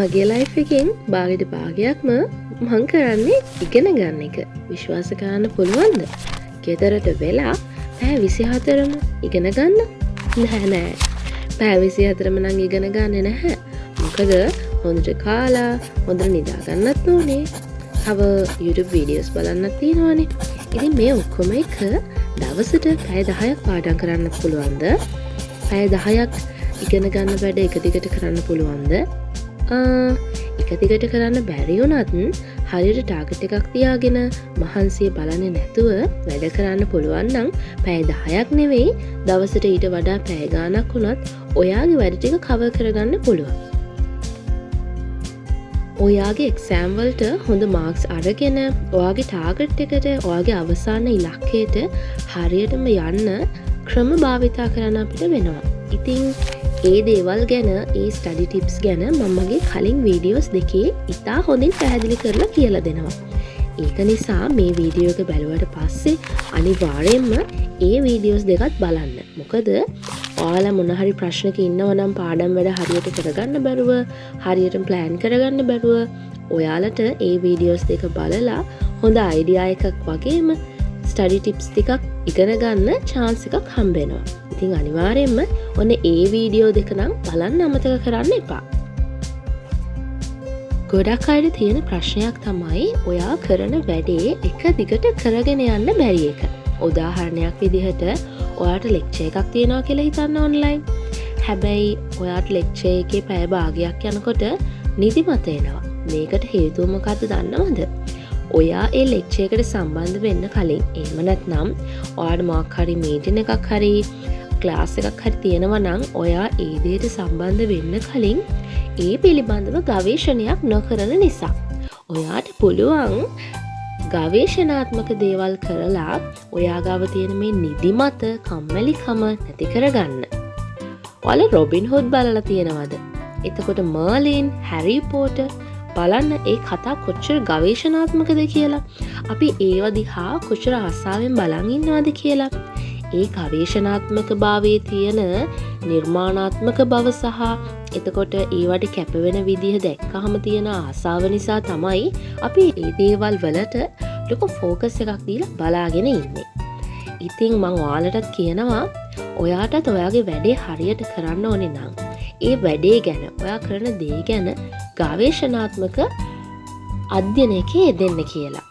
මගේ ලයිෆ් එකෙන් භාගයට භාගයක්ම මං කරන්නේ ඉගෙන ගන්න එක. විශ්වාස කරන්න පුළුවන්ද? ගෙදරට වෙලා පැය 24ම ඉගෙන ගන්න? නෑ. පැය 24ම නම් ඉගෙන ගන්නේ නැහැ. මොකද හොඳට කාලා හොඳට නිදා ගන්නත් ඕනේ. තව YouTube වීඩියෝස් බලන්නත් තියෙනවානේ. ඉතින් මේ ඔක්කොම එක දවසට පැය 10ක් පාඩම් කරන්න පුළුවන්ද? පැය 10ක් ඉගෙන ගන්න වැඩ එක දිගට කරන්න පුළුවන්ද? එක දිගට කරන්න බැරි වුණත් හරියට ටාගට් එකක් තියාගෙන මහන්සිය බලන්නේ නැතුව වැඩ කරන්න පුළුවන් නම් පැය 10ක් නෙවෙයි දවසට ඊට වඩා පැය ගාණක් වුණත් ඔයාගේ වැඩ ටික කවර් කරගන්න පුළුවන්. ඔයාගේ එක්සෑම් වලට හොඳ මාක්ස් අරගෙන ඔයාගේ ටාගට් එකට ඔයාගේ අවසාන ඉලක්කයට හරියටම යන්න ක්‍රම භාවිතා කරන්න අපිට වෙනවා. ඉතින් ඒ දේවල් ගැන ඒ ස්ටඩි ටිප්ස් ගැන මම මගේ කලින් වීඩියෝස් දෙකේ ඉතා හොඳින් පැහැදිලි කරලා කියලා දෙනවා. ඒක නිසා මේ වීඩියෝ එක බැලුවට පස්සේ අනිවාර්යයෙන්ම ඒ වීඩියෝස් දෙකත් බලන්න. මොකද ඔයාලා මොන හරි ප්‍රශ්නක ඉන්නව නම් පාඩම් වැඩ හරියට කරගන්න බැරුව, හරියට ප්ලෑන් කරගන්න බැරුව ඔයාලට ඒ වීඩියෝස් දෙක බලලා හොඳ අයිඩියා එකක් වගේම ස්ටඩි ටිප්ස් ටිකක් ඉගෙන ගන්න chance එකක් හම්බ වෙනවා. ඉතින් අනිවාර්යයෙන්ම ඔන්න ඒ වීඩියෝ දෙක නම් බලන්න අමතක කරන්න එපා. ගොඩක් අයට තියෙන ප්‍රශ්නයක් තමයි ඔයා කරන වැඩේ එක දිගට කරගෙන යන්න බැරි එක. උදාහරණයක් විදිහට ඔයාට ලෙක්චර් එකක් තියෙනවා කියලා හිතන්න ඔන්ලයින්. හැබැයි ඔයාට ලෙක්චර් එකේ පැය භාගයක් යනකොට නිදිමත එනවා. මේකට හේතුව මොකක්ද දන්නවද? ඔයා ඒ ලෙක්චර් එකට සම්බන්ධ වෙන්න කලින් එහෙම නැත්නම් ඔයාට මොකක් හරි මීටින් එකක් හරි ක්ලාස් එකක් හරි තියෙනවා නම් ඔයා ඒ දෙයට සම්බන්ධ වෙන්න කලින් ඒ පිළිබඳව ගවේෂණයක් නොකරන නිසා ඔයාට පුළුවන් ගවේෂණාත්මක දේවල් කරලා ඔයා ගාව තියෙන මේ නිදිමත, කම්මැලිකම නැති කරගන්න. ඔයාලා රොබින් හුඩ් බලලා තියෙනවද? එතකොට මර්ලින්, හැරි පොටර් බලන්න ඒ කතා කොච්චර ගවේෂණාත්මකද කියලා. අපි ඒව දිහා කොච්චර ආසාවෙන් බලන් ඉන්නවද කියලා. ඒ ගවේෂණාත්මක භාවයේ තියෙන නිර්මාණාත්මක බව සහ එතකොට ඒවට කැපවෙන විදිහ දැක්කහම තියෙන ආසාව නිසා තමයි අපි ඒ දේවල් වලට ලොකු ෆෝකස් එකක් දීලා බලාගෙන ඉන්නේ. ඉතින් මම ඔයාලටත් කියනවා ඔයාටත් ඔයාගේ වැඩේ හරියට කරන්න ඕනේ නම් ඒ වැඩේ ගැන, ඔයා කරන දේ ගැන ගවේෂණාත්මක අධ්‍යයනයක යෙදෙන්න කියලා.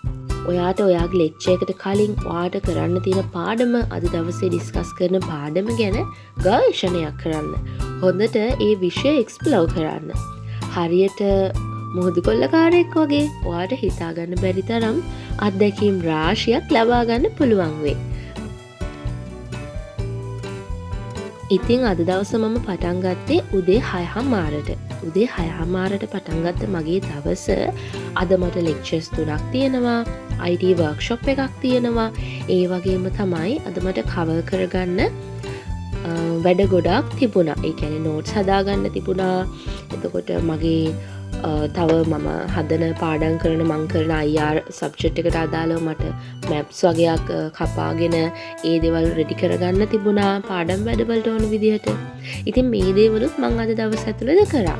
ඔයාට ඔයාගේ ලෙක්චර් එකට කලින් ඔයාට කරන්න තියෙන පාඩම, අද දවසේ ඩිස්කස් කරන පාඩම ගැන ගවේෂණයක් කරන්න. හොඳට ඒ විෂය එක්ස්ප්ලෝර් කරන්න. හරියට මුහුදු කොල්ලකාරයෙක් වගේ ඔයාට හිතාගන්න බැරි තරම් අත්දැකීම් රාශියක් ලබා ගන්න පුළුවන් වෙයි. ඉතින් අද දවස මම පටන් ගත්තේ උදේ 6:00ට. උදේ 6:00ට පටන් ගත්ත මගේ දවස අද මට ලෙක්චර්ස් 3ක් තියෙනවා, IT වර්ක්ෂොප් එකක් තියෙනවා. ඒ වගේම තමයි අද මට කවර් කරගන්න වැඩ ගොඩක් තිබුණා. ඒ කියන්නේ නෝට්ස් හදාගන්න තිබුණා. එතකොට මගේ තව මම හදන පාඩම් කරන මං කරන IR සබ්ජෙක්ට් එකට අදාළව මට මැප්ස් වගේක් කපාගෙන ඒ දේවල් රෙඩි කරගන්න තිබුණා පාඩම් වැඩවලට ඕන විදිහට. ඉතින් මේ දේවලුත් මං අද දවස් ඇතුළත කරා.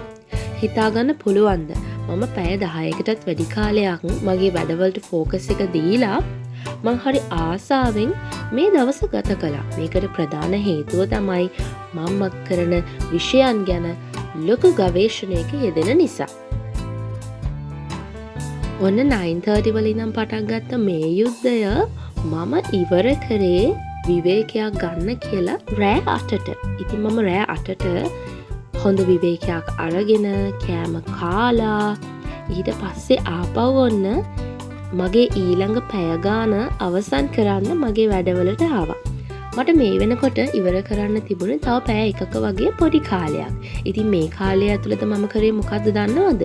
හිතාගන්න පුළුවන්ද? මම පැය 10කටත් වැඩි කාලයක් මගේ වැඩවලට ෆෝකස් එක දීලා මං හරි ආසාවෙන් මේ දවස ගත කළා. මේකට ප්‍රධාන හේතුව තමයි මම කරන විෂයන් ගැන ලොකු ගවේෂණයක යෙදෙන නිසා. ඔන්න 9:30 වල ඉඳන් පටන් ගත්ත මේ යුද්ධය මම ඉවර කරේ විවේකයක් ගන්න කියලා රෑ 8ට. ඉතින් මම රෑ 8ට හොඳ විවේකයක් අරගෙන කෑම කාලා ඊට පස්සේ ආපහු ඔන්න මගේ ඊළඟ පැය ගාන අවසන් කරන්න මගේ වැඩවලට ආවා. මට මේ වෙනකොට ඉවර කරන්න තිබුණේ තව පැය එකක වගේ පොඩි කාලයක්. ඉතින් මේ කාලය ඇතුළත මම කරේ මොකද්ද දන්නවද?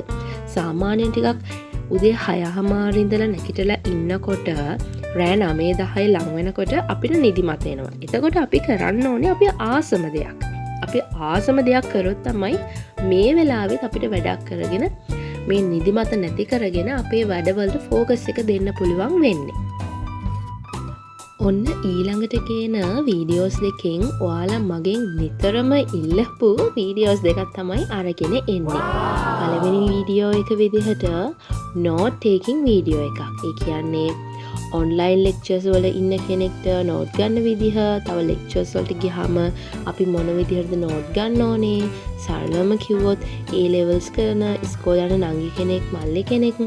සාමාන්‍යයෙන් ටිකක් උදේ 6:00 ඉඳලා නැගිටලා ඉන්නකොට රෑ 9:10 ලඟ වෙනකොට අපිට නිදිමත එනවා. එතකොට අපි කරන්න ඕනේ අපි ආසම දෙයක්. අපි ආසම දෙයක් කරොත් තමයි මේ වෙලාවෙත් අපිට වැඩක් කරගෙන මේ නිදිමත නැති කරගෙන අපේ වැඩවලට ෆෝකස් එක දෙන්න පුළුවන් වෙන්නේ. ඔන්න ඊළඟට කියන වීඩියෝස් දෙකෙන් ඔයාලා මගෙන් නිතරම ඉල්ලපු වීඩියෝස් දෙකක් තමයි අරගෙන එන්නේ. පළවෙනි වීඩියෝ එක විදිහට note taking වීඩියෝ එකක්. ඒ කියන්නේ ඔන්ලයින් ලෙක්චර්ස් වල ඉන්න කෙනෙක්ට නෝට් ගන්න විදිහ, තව ලෙක්චර්ස් වලට ගියාම අපි මොන විදිහටද නෝට් ගන්න ඕනේ, සරලවම කිව්වොත් A levels කරන ඉස්කෝලේ යන නංගි කෙනෙක්, මල්ලි කෙනෙක්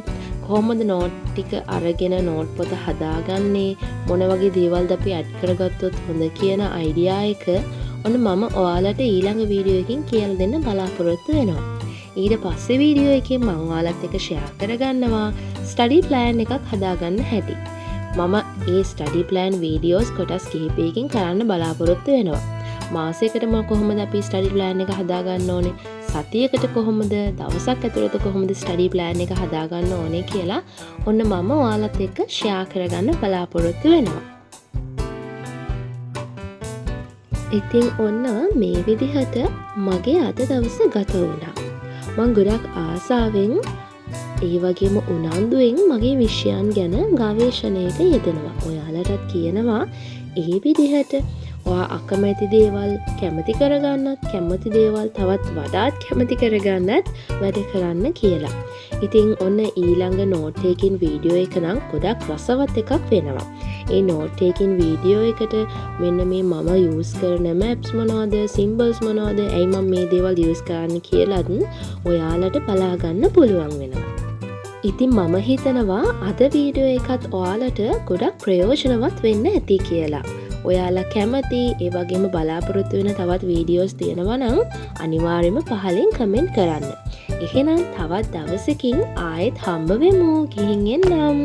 කොහොමද නෝට් ටික අරගෙන නෝට් පොත හදාගන්නේ, මොන වගේ දේවල්ද අපි ඇඩ් කරගත්තොත් හොඳ කියන අයිඩියා එක ඔන්න මම ඔයාලට ඊළඟ වීඩියෝ එකකින් කියලා දෙන්න බලාපොරොත්තු වෙනවා. ඊට පස්සේ වීඩියෝ එකෙන් මම ඔයාලත් එක්ක ෂෙයා කරගන්නවා ස්ටඩි ප්ලෑන් එකක් හදාගන්න හැටි. මම ඒ ස්ටඩි ප්ලෑන් වීඩියෝස් කොටස් කිහිපයකින් කරන්න බලාපොරොත්තු වෙනවා. මාසයකට කොහොමද අපි ස්ටඩි ප්ලෑන් එක හදාගන්න ඕනේ, සතියකට කොහොමද, දවසක් ඇතුළත කොහොමද ස්ටඩි ප්ලෑන් එක හදාගන්න ඕනේ කියලා ඔන්න මම ඔයාලත් එක්ක ෂෙයා කරගන්න බලාපොරොත්තු වෙනවා. ඉතින් ඔන්න මේ විදිහට මගේ අද දවස ගත වුණා. මං ගොඩක් ආසාවෙන් ඒ වගේම උනන්දුවෙන් මගේ විෂයන් ගැන ගවේෂණයට යෙදෙනවා. ඔයාලටත් කියනවා ඒ විදිහට ඔයා අකමැති දේවල් කැමති කරගන්නත්, කැමති දේවල් තවත් වඩාත් කැමති කරගන්නත් වැඩ කරන්න කියලා. ඉතින් ඔන්න ඊළඟ නෝට් ටේකින් වීඩියෝ එක නම් ගොඩක් රසවත් එකක් වෙනවා. ඒ නෝට් ටේකින් වීඩියෝ එකට මෙන්න මේ මම යූස් කරන මැප්ස් මොනවද, සිම්බල්ස් මොනවද, ඇයි මම මේ දේවල් යූස් කරන්නේ කියලාත් ඔයාලට බලා ගන්න පුළුවන් වෙනවා. ඉතින් මම හිතනවා අද වීඩියෝ එකත් ඔයාලට ගොඩක් ප්‍රයෝජනවත් වෙන්න ඇති කියලා. ඔයාලා කැමති ඒ වගේම බලාපොරොත්තු වෙන තවත් වීඩියෝස් තියෙනවා නම් අනිවාර්යයෙන්ම පහලින් කමෙන්ට් කරන්න. එහෙනම් තවත් දවසකින් ආයෙත් හම්බ වෙමු. ගිහින් එන්නම්.